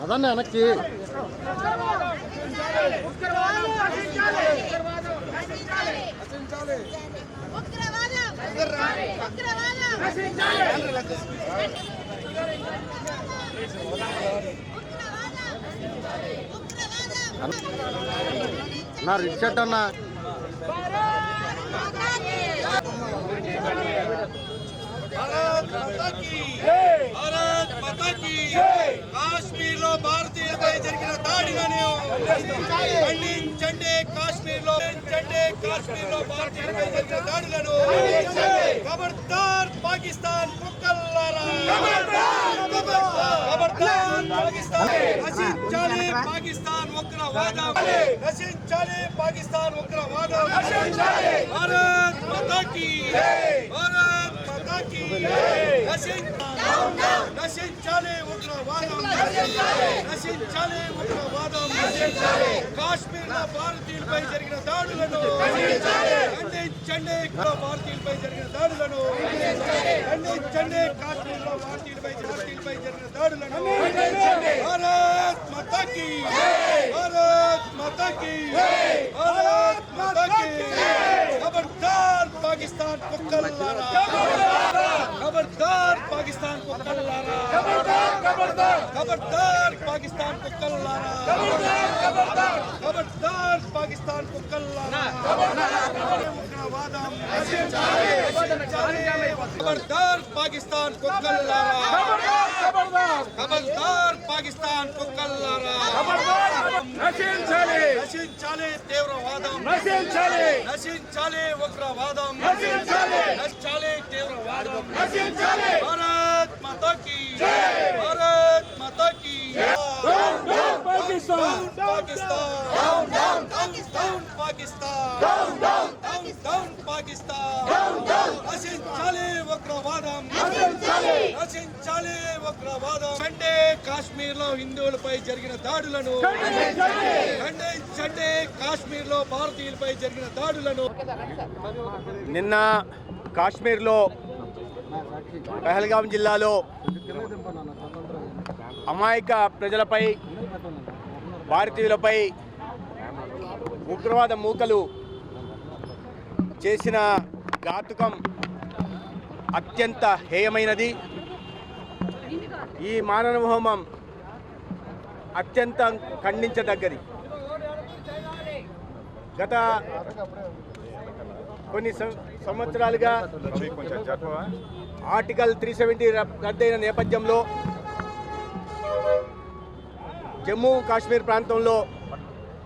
అదన్న వెనక్కి నా rich shirt అన్నా కాశ్మీర్లో భారతీయులపై జరిగిన దాడిలను ఖండించండి. కాశ్మీర్లో భారతీయులపై జరిగిన దాడులను ఖబర్దార్ పాకిస్తాన్ కుక్కల్లారా, ఖబర్దార్ పాకిస్తాన్. నశించాలి పాకిస్తాన్ ఉగ్రవాదం, నశించాలి పాకిస్తాన్ ఉగ్రవాదం. భారత్ మాతా కీ, భారత్ మాతా కీ. నశించాలి ఉగ్రవాదం, నశించాలి ఉగ్రవాదం. కాశ్మీర్లో భారతీయులపై జరిగిన దాడులను ఖండించండి. భారతీయులపై జరిగిన దాడులను ఖండించండి. కాశ్మీర్లో భారతీయులపై జరిగిన దాడులను. భారత్ మాతా కీ, భారత్ మాతా కీ, భారత్ మాతా కీ. ఖబర్దార్ పాకిస్తాన్ కుక్కల్లారా, ఖబర్దార్ పాకిస్తాన్ కుక్కల్లారా, ఖబర్దార్ పాకిస్తాన్ కుక్కల్లారా, ఖబర్దార్ పాకిస్తాన్ కుక్కల్లారా. ఉగ్రవాదం ఖబర్దార్ పాకిస్తాన్ కుక్కల్లారా, ఖబర్దార్ పాకిస్తాన్ కుక్కల్లారా. నశించాలి తీవ్రవాదం, నశించాలి ఉగ్రవాదం, నశించాలి తీవ్రవాదం. భారత్ మాతా కీ, భారత్ మాతా కీ. Pakistan, Pakistan, down Pakistan, down Pakistan. నశించాలి ఉగ్రవాదం, నశించాలి ఉగ్రవాదం. అంటే కాశ్మీర్లో హిందువులపై జరిగిన దాడులను ఖండించండి. కాశ్మీర్లో భారతీయులపై జరిగిన దాడులను. నిన్న కాశ్మీర్లో పహల్గాం జిల్లాలో అమాయక ప్రజలపై, భారతీయులపై ఉగ్రవాద మూకలు చేసిన ఘాతుకం అత్యంత హేయమైనది. ఈ మానవ హోమం అత్యంత ఖండించదగ్గది. గత కొన్ని సంవత్సరాలుగా ఆర్టికల్ 370 రద్దయిన నేపథ్యంలో జమ్మూ కాశ్మీర్ ప్రాంతంలో,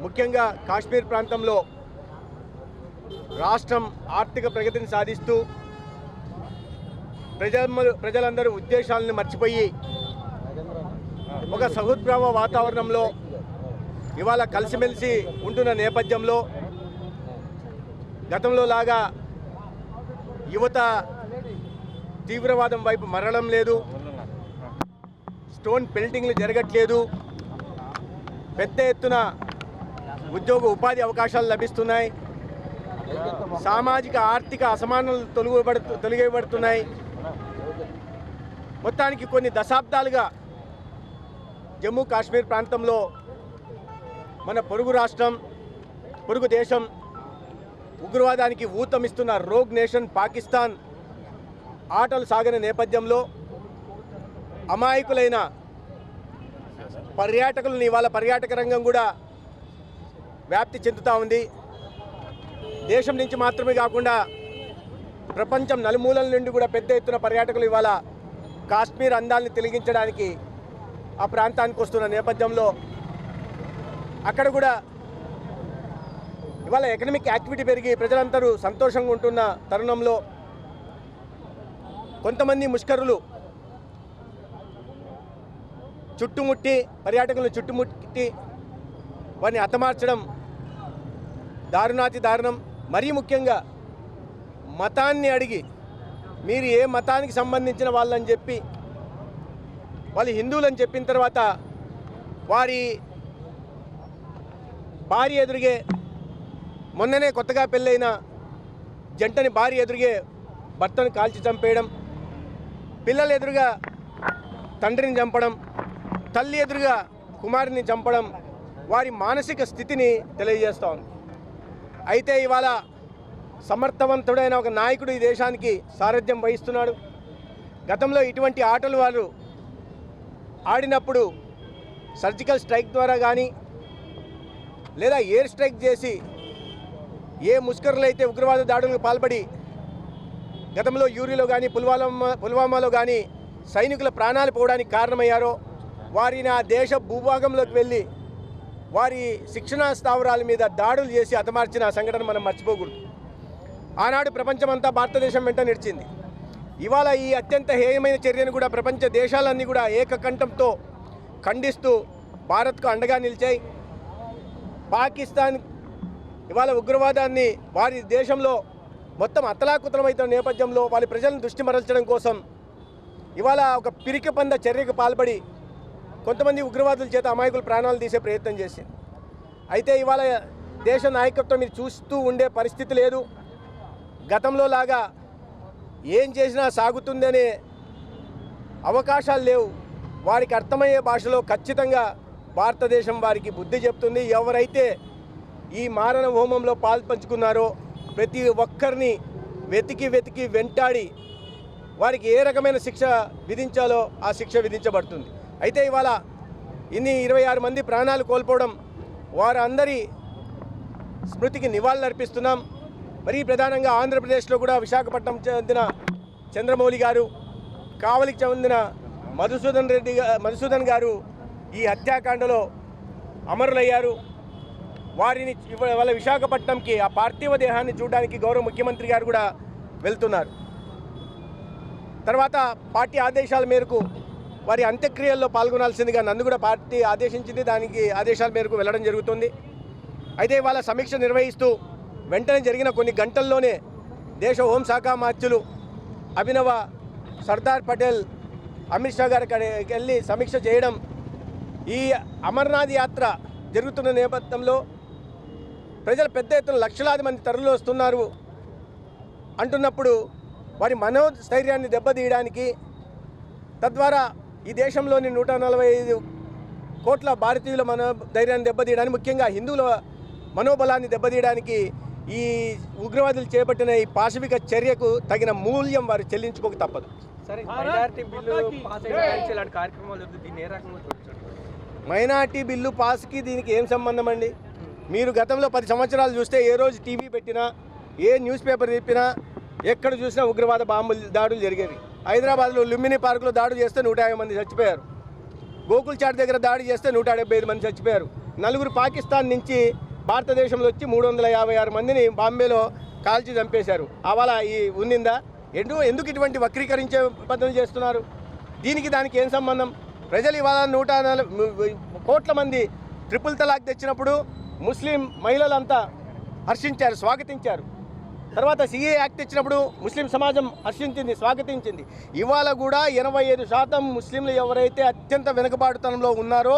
ముఖ్యంగా కాశ్మీర్ ప్రాంతంలో రాష్ట్రం ఆర్థిక ప్రగతిని సాధిస్తూ ప్రజలందరూ ఉద్దేశాలను మర్చిపోయి ఒక సహృద్భావ వాతావరణంలో ఇవాళ కలిసిమెలిసి ఉంటున్న నేపథ్యంలో గతంలో లాగా యువత తీవ్రవాదం వైపు మరలడం లేదు, స్టోన్ పెల్టింగ్లు జరగట్లేదు, పెద్ద ఎత్తున ఉద్యోగ ఉపాధి అవకాశాలు లభిస్తున్నాయి, సామాజిక ఆర్థిక అసమానాలు తొలగిపడుతున్నాయి. మొత్తానికి కొన్ని దశాబ్దాలుగా జమ్మూ కాశ్మీర్ ప్రాంతంలో మన పొరుగు రాష్ట్రం, పొరుగు దేశం ఉగ్రవాదానికి ఊతమిస్తున్న రోగ్ నేషన్ పాకిస్తాన్ ఆటలు సాగిన నేపథ్యంలో అమాయకులైన పర్యాటకులను ఇవాళ పర్యాటక రంగం కూడా వ్యాప్తి చెందుతూ ఉంది. దేశం నుంచి మాత్రమే కాకుండా ప్రపంచం నలుమూలల నుండి కూడా పెద్ద ఎత్తున పర్యాటకులు ఇవాళ కాశ్మీర్ అందాలని తిలకించడానికి ఆ ప్రాంతానికి వస్తున్న నేపథ్యంలో అక్కడ కూడా ఇవాళ ఎకనామిక్ యాక్టివిటీ పెరిగి ప్రజలందరూ సంతోషంగా ఉంటున్న తరుణంలో కొంతమంది ముష్కరులు చుట్టుముట్టి, పర్యాటకులను చుట్టుముట్టి వారిని హతమార్చడం దారుణాతి దారుణం. మరీ ముఖ్యంగా మతాన్ని అడిగి మీరు ఏ మతానికి సంబంధించిన వాళ్ళని చెప్పి వాళ్ళు హిందువులని చెప్పిన తర్వాత వారి భార్య ఎదురుగే, మొన్ననే కొత్తగా పెళ్ళైన జంటని భార్య ఎదురుగే భర్తను కాల్చి చంపేయడం, పిల్లలు ఎదురుగా తండ్రిని చంపడం, తల్లి ఎదురుగా కుమారుని చంపడం వారి మానసిక స్థితిని తెలియజేస్తూ ఉంది. అయితే ఇవాళ సమర్థవంతుడైన ఒక నాయకుడు ఈ దేశానికి సారథ్యం వహిస్తున్నాడు. గతంలో ఇటువంటి ఆటలు వారు ఆడినప్పుడు సర్జికల్ స్ట్రైక్ ద్వారా కానీ లేదా ఎయిర్ స్ట్రైక్ చేసి ఏ ముష్కరులు అయితే ఉగ్రవాద దాడులకు పాల్పడి గతంలో యూరిలో కానీ పుల్వామాలో కానీ సైనికుల ప్రాణాలు పోవడానికి కారణమయ్యారో వారిని ఆ దేశ భూభాగంలోకి వెళ్ళి వారి శిక్షణా స్థావరాల మీద దాడులు చేసి హతమార్చిన సంఘటన మనం మర్చిపోకూడదు. ఆనాడు ప్రపంచమంతా భారతదేశం వెంట నిలిచింది. ఇవాళ ఈ అత్యంత హేయమైన చర్యను కూడా ప్రపంచ దేశాలన్నీ కూడా ఏకకంఠంతో ఖండిస్తూ భారత్కు అండగా నిలిచాయి. పాకిస్తాన్ ఇవాళ ఉగ్రవాదాన్ని వారి దేశంలో మొత్తం అతలాకుతలమవుతున్న నేపథ్యంలో వాళ్ళ ప్రజలను దృష్టి మరల్చడం కోసం ఇవాళ ఒక పిరికి పంద చర్యకు పాల్పడి కొంతమంది ఉగ్రవాదుల చేత అమాయకుల ప్రాణాలు తీసే ప్రయత్నం చేసింది. అయితే ఇవాళ దేశ నాయకత్వం మీరు చూస్తూ ఉండే పరిస్థితి లేదు. గతంలో లాగా ఏం చేసినా సాగుతుందనే అవకాశాలు లేవు. వారికి అర్థమయ్యే భాషలో ఖచ్చితంగా భారతదేశం వారికి బుద్ధి చెప్తుంది. ఎవరైతే ఈ మారణ హోమంలో పాల్పంచుకున్నారో ప్రతి ఒక్కరిని వెతికి వెంటాడి వారికి ఏ రకమైన శిక్ష విధించాలో ఆ శిక్ష విధించబడుతుంది. అయితే ఇవాళ 26 మంది ప్రాణాలు కోల్పోవడం వారందరి స్మృతికి నివాళులర్పిస్తున్నాం. మరీ ప్రధానంగా ఆంధ్రప్రదేశ్లో కూడా విశాఖపట్నం చెందిన చంద్రమౌళి గారు, కావలికి చెందిన మధుసూదన్ గారు ఈ హత్యాకాండలో అమరులయ్యారు. వారిని వాళ్ళ విశాఖపట్నంకి ఆ పార్థివ దేహాన్ని చూడడానికి గౌరవ ముఖ్యమంత్రి గారు కూడా వెళ్తున్నారు. తర్వాత పార్టీ ఆదేశాల మేరకు వారి అంత్యక్రియల్లో పాల్గొనాల్సిందిగా నన్ను కూడా పార్టీ ఆదేశించింది. దానికి ఆదేశాల మేరకు వెళ్ళడం జరుగుతుంది. అయితే వాళ్ళ సమీక్ష నిర్వహిస్తూ వెంటనే జరిగిన కొన్ని గంటల్లోనే దేశ హోంశాఖ మంత్రులు అభినవ సర్దార్ పటేల్ అమిత్ షా గారికి వెళ్ళి సమీక్ష చేయడం, ఈ అమర్నాథ్ యాత్ర జరుగుతున్న నేపథ్యంలో ప్రజలు పెద్ద ఎత్తున లక్షలాది మంది తరలి వస్తున్నారు అంటున్నప్పుడు వారి మనోస్థైర్యాన్ని దెబ్బతీయడానికి, తద్వారా ఈ దేశంలోని 145 కోట్ల భారతీయుల మనోధైర్యాన్ని దెబ్బతీయడానికి, ముఖ్యంగా హిందువుల మనోబలాన్ని దెబ్బతీయడానికి ఈ ఉగ్రవాదులు చేపట్టిన ఈ పాశవిక చర్యకు తగిన మూల్యం వారు చెల్లించుకోక తప్పదు. మైనార్టీ బిల్లు పాస్కి దీనికి ఏం సంబంధం అండి? మీరు గతంలో 10 సంవత్సరాలు చూస్తే ఏ రోజు టీవీ పెట్టినా, ఏ న్యూస్ పేపర్ చెప్పినా, ఎక్కడ చూసినా ఉగ్రవాద బాంబులు దాడులు జరిగేవి. హైదరాబాద్లో లుంబిని పార్కులో దాడి చేస్తే 150 మంది చచ్చిపోయారు. గోకుల్ చాట్ దగ్గర దాడి చేస్తే 175 మంది చచ్చిపోయారు. 4 పాకిస్తాన్ నుంచి భారతదేశంలో వచ్చి 356 మందిని బాంబేలో కాల్చి చంపేశారు. అవాళ ఈ ఉన్నిందా? ఎందుకు ఇటువంటి వక్రీకరించే పద్ధతులు చేస్తున్నారు? దానికి ఏం సంబంధం? ప్రజలు ఇవాళ 140 కోట్ల మంది ట్రిపుల్ తలాక్ తెచ్చినప్పుడు ముస్లిం మహిళలంతా హర్షించారు, స్వాగతించారు. తర్వాత సిఏ యాక్ట్ తెచ్చినప్పుడు ముస్లిం సమాజం హర్షించింది, స్వాగతించింది. ఇవాళ కూడా 85% ముస్లింలు ఎవరైతే అత్యంత వెనుకబాటుతనంలో ఉన్నారో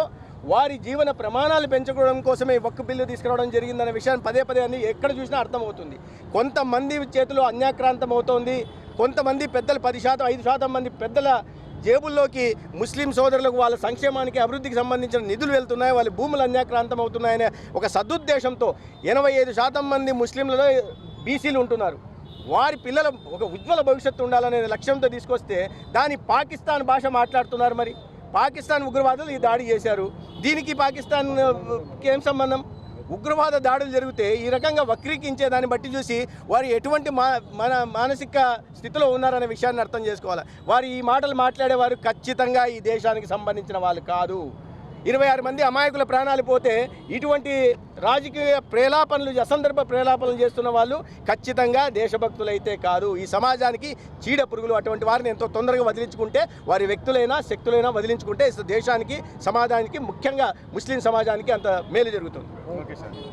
వారి జీవన ప్రమాణాలు పెంచుకోవడం కోసమే వక్ఫ్ బిల్లు తీసుకురావడం జరిగిందనే విషయాన్ని పదే అని ఎక్కడ చూసినా అర్థమవుతుంది. కొంతమంది చేతిలో అన్యాక్రాంతం అవుతోంది. కొంతమంది పెద్దలు 10%, 5% మంది పెద్దల జేబుల్లోకి ముస్లిం సోదరులకు వాళ్ళ సంక్షేమానికి, అభివృద్ధికి సంబంధించిన నిధులు వెళ్తున్నాయి, వాళ్ళ భూములు అన్యాక్రాంతం అవుతున్నాయనే ఒక సదుద్దేశంతో 85% మంది ముస్లింలలో బీసీలు ఉంటున్నారు. వారి పిల్లల ఒక ఉజ్వల భవిష్యత్తు ఉండాలనే లక్ష్యంతో తీసుకొస్తే దాని పాకిస్తాన్ భాష మాట్లాడుతున్నారు. మరి పాకిస్తాన్ ఉగ్రవాదులు ఈ దాడి చేశారు, దీనికి పాకిస్తాన్కి ఏం సంబంధం? ఉగ్రవాద దాడులు జరిగితే ఈ రకంగా వక్రీకరించే దాన్ని బట్టి చూసి వారు ఎటువంటి మానసిక స్థితిలో ఉన్నారనే విషయాన్ని అర్థం చేసుకోవాలి. వారు ఈ మాటలు మాట్లాడేవారు ఖచ్చితంగా ఈ దేశానికి సంబంధించిన వాళ్ళు కాదు. 26 మంది అమాయకుల ప్రాణాలు పోతే ఇటువంటి రాజకీయ ప్రేలాపనలు, అసందర్భ ప్రేలాపనలు చేస్తున్న వాళ్ళు ఖచ్చితంగా దేశభక్తులైతే కాదు. ఈ సమాజానికి చీడ పురుగులు. అటువంటి వారిని ఎంతో తొందరగా వదిలించుకుంటే, వారి వ్యక్తులైనా శక్తులైనా వదిలించుకుంటే దేశానికి, సమాజానికి, ముఖ్యంగా ముస్లిం సమాజానికి అంత మేలు జరుగుతుంది. Okay sir.